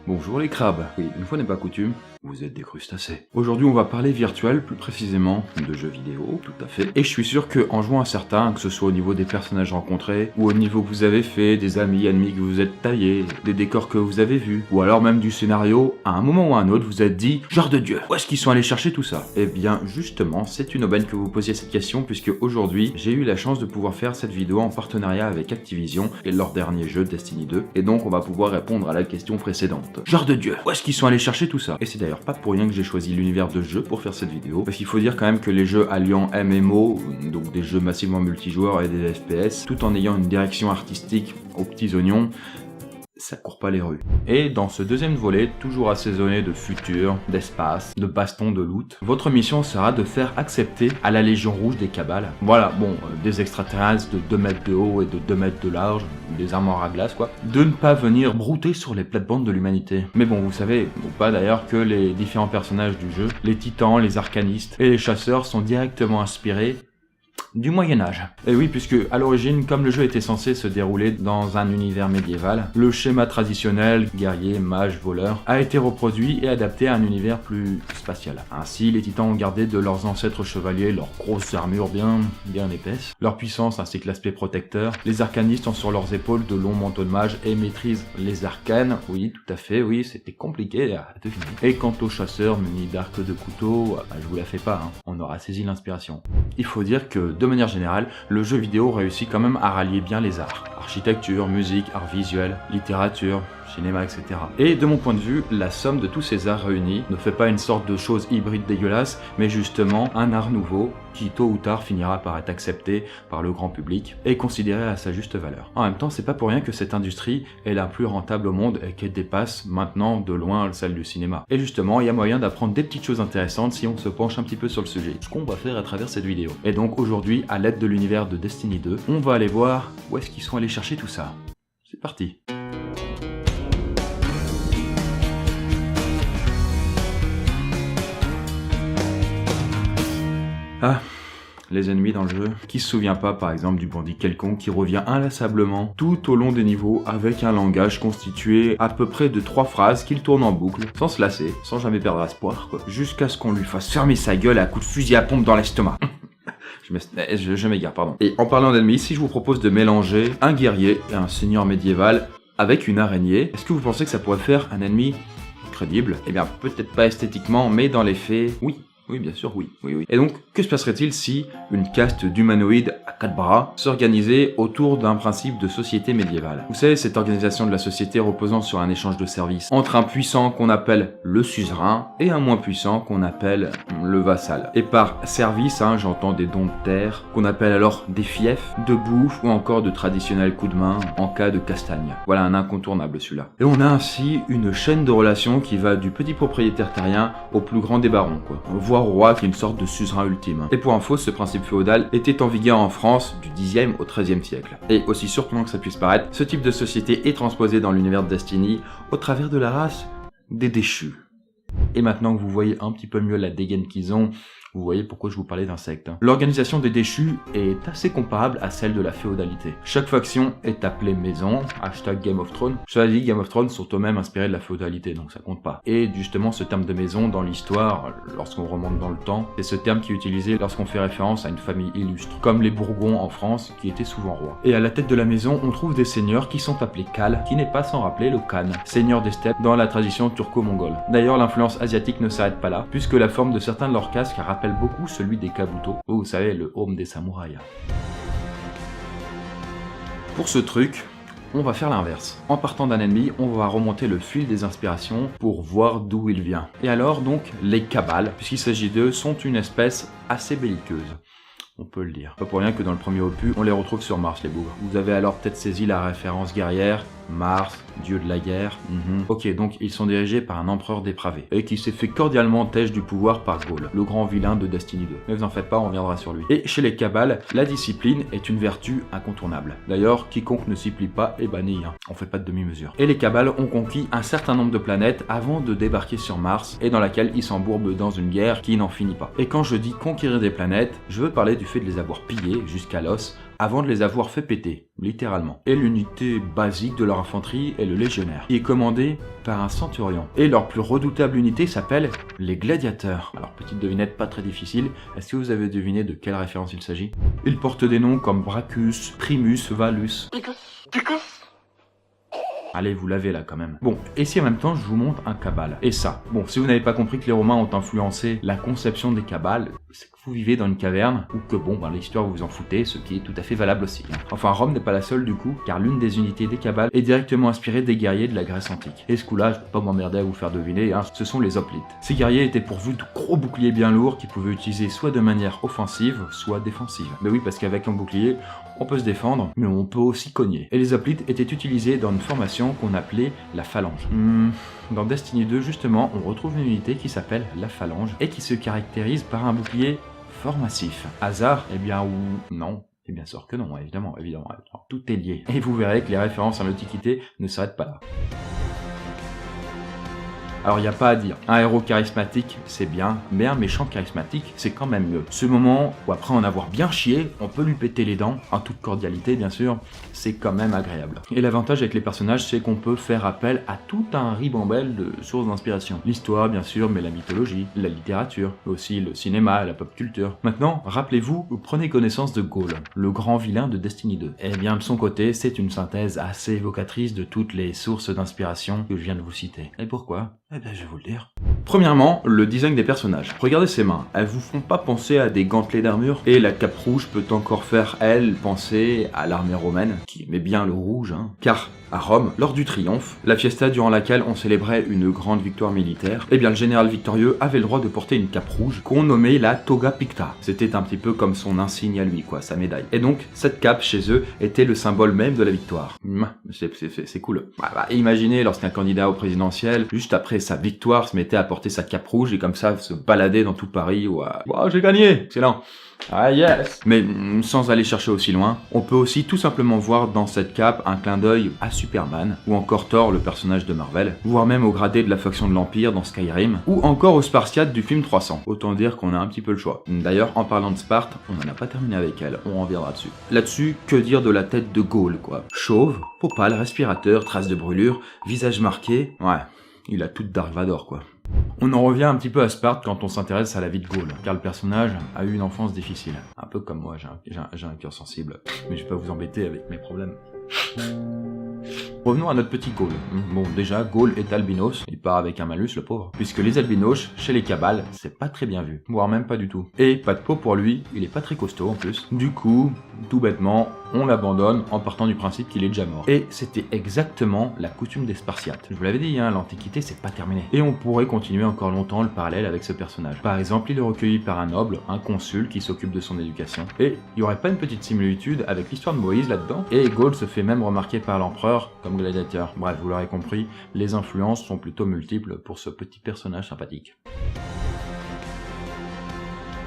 Bonjour les crabes. Oui, une fois n'est pas coutume, vous êtes des crustacés. Aujourd'hui, on va parler virtuel, plus précisément de jeux vidéo, tout à fait. Et je suis sûr qu'en jouant à certains, que ce soit au niveau des personnages rencontrés, ou au niveau que vous avez fait, des amis, ennemis que vous êtes taillés, des décors que vous avez vus, ou alors même du scénario, à un moment ou à un autre, vous êtes dit, genre de Dieu, où est-ce qu'ils sont allés chercher tout ça? Eh bien, justement, c'est une aubaine que vous posiez cette question, puisque aujourd'hui, j'ai eu la chance de pouvoir faire cette vidéo en partenariat avec Activision et leur dernier jeu, Destiny 2, et donc on va pouvoir répondre à la question précédente. Genre de Dieu, où est-ce qu'ils sont allés chercher tout ça? Et c'est d'ailleurs pas pour rien que j'ai choisi l'univers de jeu pour faire cette vidéo, parce qu'il faut dire quand même que les jeux alliant MMO, donc des jeux massivement multijoueurs et des FPS, tout en ayant une direction artistique aux petits oignons, ça court pas les rues. Et dans ce deuxième volet, toujours assaisonné de futur, d'espace, de baston, de loot, votre mission sera de faire accepter à la Légion Rouge des cabales, voilà, bon, des extraterrestres de 2 mètres de haut et de 2 mètres de large, des armoires à glace quoi, de ne pas venir brouter sur les plates-bandes de l'humanité. Mais bon, vous savez, ou pas d'ailleurs, que les différents personnages du jeu, les titans, les arcanistes et les chasseurs sont directement inspirés du Moyen-Âge. Et oui, puisque à l'origine, comme le jeu était censé se dérouler dans un univers médiéval, le schéma traditionnel, guerrier, mage, voleur, a été reproduit et adapté à un univers plus spatial. Ainsi, les titans ont gardé de leurs ancêtres chevaliers leurs grosses armures bien épaisses, leur puissance ainsi que l'aspect protecteur. Les arcanistes ont sur leurs épaules de longs manteaux de mage et maîtrisent les arcanes. Oui, tout à fait, oui, c'était compliqué à deviner. Et quant aux chasseurs munis d'arcs de couteau, je vous la fais pas, hein, on aura saisi l'inspiration. Il faut dire que, de manière générale, le jeu vidéo réussit quand même à rallier bien les arts. Architecture, musique, art visuel, littérature, cinéma, etc. Et de mon point de vue, la somme de tous ces arts réunis ne fait pas une sorte de chose hybride dégueulasse, mais justement un art nouveau qui tôt ou tard finira par être accepté par le grand public et considéré à sa juste valeur. En même temps, c'est pas pour rien que cette industrie est la plus rentable au monde et qu'elle dépasse maintenant de loin celle du cinéma. Et justement, il y a moyen d'apprendre des petites choses intéressantes si on se penche un petit peu sur le sujet, ce qu'on va faire à travers cette vidéo. Et donc aujourd'hui, à l'aide de l'univers de Destiny 2, on va aller voir où est-ce qu'ils sont allés chercher tout ça. C'est parti. Ah, les ennemis dans le jeu. Qui se souvient pas par exemple du bandit quelconque qui revient inlassablement tout au long des niveaux avec un langage constitué à peu près de 3 phrases qu'il tourne en boucle, sans se lasser, sans jamais perdre espoir quoi, jusqu'à ce qu'on lui fasse fermer sa gueule à coups de fusil à pompe dans l'estomac. Je m'égare, pardon. Et en parlant d'ennemis, si je vous propose de mélanger un guerrier et un seigneur médiéval avec une araignée, est-ce que vous pensez que ça pourrait faire un ennemi crédible? Eh bien, peut-être pas esthétiquement, mais dans les faits, oui. Oui, bien sûr, oui. Et donc, que se passerait-il si une caste d'humanoïdes à 4 bras s'organisait autour d'un principe de société médiévale? Vous savez, cette organisation de la société reposant sur un échange de services entre un puissant qu'on appelle le suzerain et un moins puissant qu'on appelle le vassal. Et par service, j'entends des dons de terre, qu'on appelle alors des fiefs, de bouffe ou encore de traditionnels coups de main en cas de castagne. Voilà un incontournable celui-là. Et on a ainsi une chaîne de relations qui va du petit propriétaire terrien au plus grand des barons, quoi. Voire au roi qui est une sorte de suzerain ultime. Et pour info, ce principe féodal était en vigueur en France du 10e au 13e siècle. Et aussi surprenant que ça puisse paraître, ce type de société est transposé dans l'univers de Destiny au travers de la race des déchus. Et maintenant que vous voyez un petit peu mieux la dégaine qu'ils ont, vous voyez pourquoi je vous parlais d'insectes. L'organisation des déchus est assez comparable à celle de la féodalité. Chaque faction est appelée maison, hashtag Game of Thrones. Cela dit, Game of Thrones sont eux-mêmes inspirés de la féodalité, donc ça compte pas. Et justement, ce terme de maison, dans l'histoire, lorsqu'on remonte dans le temps, c'est ce terme qui est utilisé lorsqu'on fait référence à une famille illustre, comme les Bourgons en France, qui étaient souvent rois. Et à la tête de la maison, on trouve des seigneurs qui sont appelés Khal, qui n'est pas sans rappeler le Khan, seigneur des steppes dans la tradition turco-mongole. D'ailleurs, l'influence asiatique ne s'arrête pas là, puisque la forme de certains de leurs casques rappelle beaucoup celui des kabuto, ou vous savez, le home des samouraïs. Pour ce truc, on va faire l'inverse. En partant d'un ennemi, on va remonter le fil des inspirations pour voir d'où il vient. Et alors donc, les cabales, puisqu'il s'agit d'eux, sont une espèce assez belliqueuse. On peut le dire. Pas pour rien que dans le premier opus, on les retrouve sur Mars, les bougres. Vous avez alors peut-être saisi la référence guerrière, Mars, dieu de la guerre. Ok, donc ils sont dirigés par un empereur dépravé, et qui s'est fait cordialement têche du pouvoir par Ghaul, le grand vilain de Destiny 2. Mais vous en faites pas, on reviendra sur lui. Et chez les cabales, la discipline est une vertu incontournable. D'ailleurs, quiconque ne s'y plie pas est banni, on fait pas de demi-mesure. Et les cabales ont conquis un certain nombre de planètes avant de débarquer sur Mars, et dans laquelle ils s'embourbent dans une guerre qui n'en finit pas. Et quand je dis conquérir des planètes, je veux parler du fait de les avoir pillées jusqu'à l'os avant de les avoir fait péter, littéralement. Et l'unité basique de leur infanterie est le légionnaire, qui est commandé par un centurion. Et leur plus redoutable unité s'appelle les gladiateurs. Alors, petite devinette pas très difficile, est-ce que vous avez deviné de quelle référence il s'agit? Ils portent des noms comme Brachus, Primus, Valus. Allez, vous l'avez là quand même. Bon, et si en même temps je vous montre un cabale? Et ça, bon, si vous n'avez pas compris que les Romains ont influencé la conception des cabales, c'est que vous vivez dans une caverne, ou que bon, l'histoire vous vous en foutez, ce qui est tout à fait valable aussi. Enfin, Rome n'est pas la seule du coup, car l'une des unités des cabales est directement inspirée des guerriers de la Grèce antique. Et ce coup-là, je peux pas m'emmerder à vous faire deviner, ce sont les hoplites. Ces guerriers étaient pourvus de gros boucliers bien lourds qu'ils pouvaient utiliser soit de manière offensive, soit défensive. Mais oui, parce qu'avec un bouclier, on peut se défendre, mais on peut aussi cogner. Et les hoplites étaient utilisés dans une formation qu'on appelait la phalange. Dans Destiny 2, justement, on retrouve une unité qui s'appelle la phalange, et qui se caractérise par un bouclier fort massif. Hasard? Eh bien, ou non. Et bien sûr que non, évidemment. Tout est lié. Et vous verrez que les références à l'Antiquité ne s'arrêtent pas là. Alors il n'y a pas à dire, un héros charismatique c'est bien, mais un méchant charismatique c'est quand même mieux. Ce moment où après en avoir bien chié, on peut lui péter les dents, en toute cordialité bien sûr, c'est quand même agréable. Et l'avantage avec les personnages c'est qu'on peut faire appel à tout un ribambelle de sources d'inspiration. L'histoire bien sûr, mais la mythologie, la littérature, aussi le cinéma, la pop culture. Maintenant, rappelez-vous, prenez connaissance de Ghaul, le grand vilain de Destiny 2. Eh bien de son côté, c'est une synthèse assez évocatrice de toutes les sources d'inspiration que je viens de vous citer. Et pourquoi ? Eh bien, je vais vous le dire. Premièrement, le design des personnages. Regardez ses mains, elles vous font pas penser à des gantelets d'armure, et la cape rouge peut encore faire, elle, penser à l'armée romaine, qui aimait bien le rouge, car à Rome, lors du triomphe, la fiesta durant laquelle on célébrait une grande victoire militaire, eh bien le général victorieux avait le droit de porter une cape rouge qu'on nommait la toga picta. C'était un petit peu comme son insigne à lui, quoi, sa médaille. Et donc, cette cape, chez eux, était le symbole même de la victoire. C'est cool. Imaginez lorsqu'un candidat au présidentiel, juste après sa victoire, se mettait à porter sa cape rouge et comme ça se balader dans tout Paris, wow, j'ai gagné, excellent. Ah yes. Mais sans aller chercher aussi loin, on peut aussi tout simplement voir dans cette cape un clin d'œil à Superman, ou encore Thor, le personnage de Marvel, voire même au gradé de la faction de l'Empire dans Skyrim, ou encore aux Spartiates du film 300. Autant dire qu'on a un petit peu le choix. D'ailleurs, en parlant de Sparte, on n'en a pas terminé avec elle, on reviendra dessus. Là-dessus, que dire de la tête de Ghaul, quoi. Chauve, peau pâle, respirateur, traces de brûlure, visage marqué, ouais, il a tout Dark Vador, quoi. On en revient un petit peu à Sparte quand on s'intéresse à la vie de Ghaul, car le personnage a eu une enfance difficile. Un peu comme moi, j'ai un cœur sensible, mais je vais pas vous embêter avec mes problèmes. Revenons à notre petit Ghaul. Bon, déjà, Ghaul est albinos, il part avec un malus, le pauvre. Puisque les albinos, chez les cabales, c'est pas très bien vu, voire même pas du tout. Et pas de peau pour lui, il est pas très costaud en plus. Du coup, tout bêtement, on l'abandonne en partant du principe qu'il est déjà mort. Et c'était exactement la coutume des Spartiates. Je vous l'avais dit, l'Antiquité c'est pas terminé. Et on pourrait continuer encore longtemps le parallèle avec ce personnage. Par exemple, il est recueilli par un noble, un consul qui s'occupe de son éducation. Et il y aurait pas une petite similitude avec l'histoire de Moïse là-dedans? Et Ghaul se fait même remarquer par l'empereur comme gladiateur. Bref, vous l'aurez compris, les influences sont plutôt multiples pour ce petit personnage sympathique.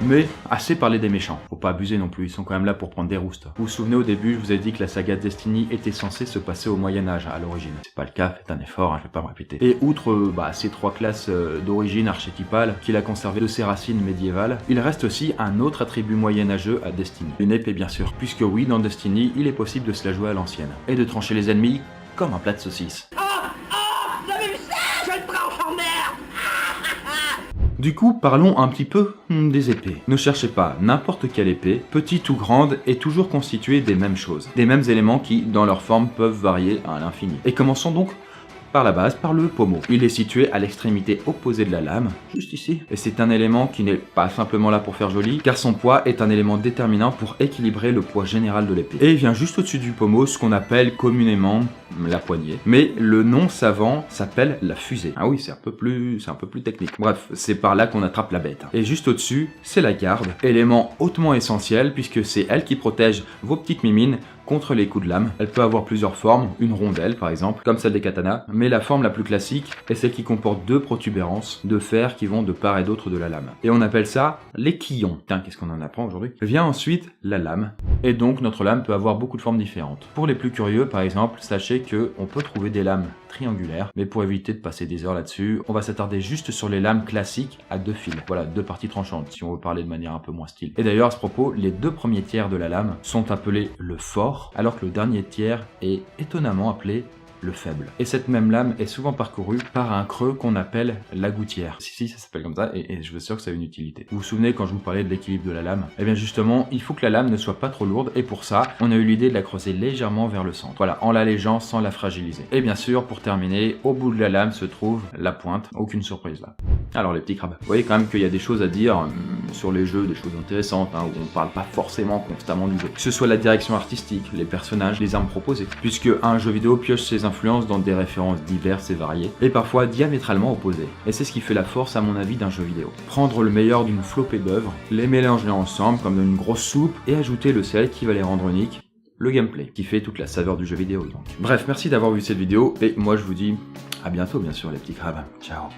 Mais assez parlé des méchants, faut pas abuser non plus, ils sont quand même là pour prendre des roustes. Vous vous souvenez au début, je vous ai dit que la saga Destiny était censée se passer au Moyen-Âge à l'origine. C'est pas le cas, faites un effort, je vais pas me répéter. Et outre ces trois classes d'origine archétypale qu'il a conservé de ses racines médiévales, il reste aussi un autre attribut moyenâgeux à Destiny. Une épée bien sûr, puisque oui, dans Destiny, il est possible de se la jouer à l'ancienne, et de trancher les ennemis comme un plat de saucisse. Du coup, parlons un petit peu des épées. Ne cherchez pas n'importe quelle épée, petite ou grande, est toujours constituée des mêmes choses. Des mêmes éléments qui, dans leur forme, peuvent varier à l'infini. Et commençons donc par la base, par le pommeau. Il est situé à l'extrémité opposée de la lame, juste ici. Et c'est un élément qui n'est pas simplement là pour faire joli, car son poids est un élément déterminant pour équilibrer le poids général de l'épée. Et il vient juste au-dessus du pommeau, ce qu'on appelle communément la poignée. Mais le nom savant s'appelle la fusée. Ah oui, c'est un peu plus technique. Bref, c'est par là qu'on attrape la bête. Et juste au-dessus, c'est la garde, élément hautement essentiel puisque c'est elle qui protège vos petites mimines contre les coups de lame. Elle peut avoir plusieurs formes, une rondelle par exemple, comme celle des katanas, mais la forme la plus classique est celle qui comporte deux protubérances de fer qui vont de part et d'autre de la lame. Et on appelle ça l'équillon. Tiens, qu'est-ce qu'on en apprend aujourd'hui? Vient ensuite la lame, et donc notre lame peut avoir beaucoup de formes différentes. Pour les plus curieux, par exemple, sachez sachez que on peut trouver des lames triangulaires, mais pour éviter de passer des heures là-dessus, on va s'attarder juste sur les lames classiques à 2 fils. Voilà, 2 parties tranchantes, si on veut parler de manière un peu moins style. Et d'ailleurs, à ce propos, les 2 premiers tiers de la lame sont appelés le fort, alors que le dernier tiers est étonnamment appelé le faible. Et cette même lame est souvent parcourue par un creux qu'on appelle la gouttière. Si, ça s'appelle comme ça, et je vous assure que ça a une utilité. Vous vous souvenez quand je vous parlais de l'équilibre de la lame? Eh bien justement, il faut que la lame ne soit pas trop lourde, et pour ça, on a eu l'idée de la creuser légèrement vers le centre. Voilà, en l'allégeant sans la fragiliser. Et bien sûr, pour terminer, au bout de la lame se trouve la pointe. Aucune surprise là. Alors les petits crabes, vous voyez quand même qu'il y a des choses à dire sur les jeux, des choses intéressantes, où on parle pas forcément constamment du jeu. Que ce soit la direction artistique, les personnages, les armes proposées, puisque un jeu vidéo pioche ses influences dans des références diverses et variées, et parfois diamétralement opposées. Et c'est ce qui fait la force, à mon avis, d'un jeu vidéo. Prendre le meilleur d'une flopée d'œuvres, les mélanger ensemble comme dans une grosse soupe, et ajouter le sel qui va les rendre uniques, le gameplay, qui fait toute la saveur du jeu vidéo donc. Bref, merci d'avoir vu cette vidéo, et moi je vous dis à bientôt bien sûr les petits crabes. Ciao.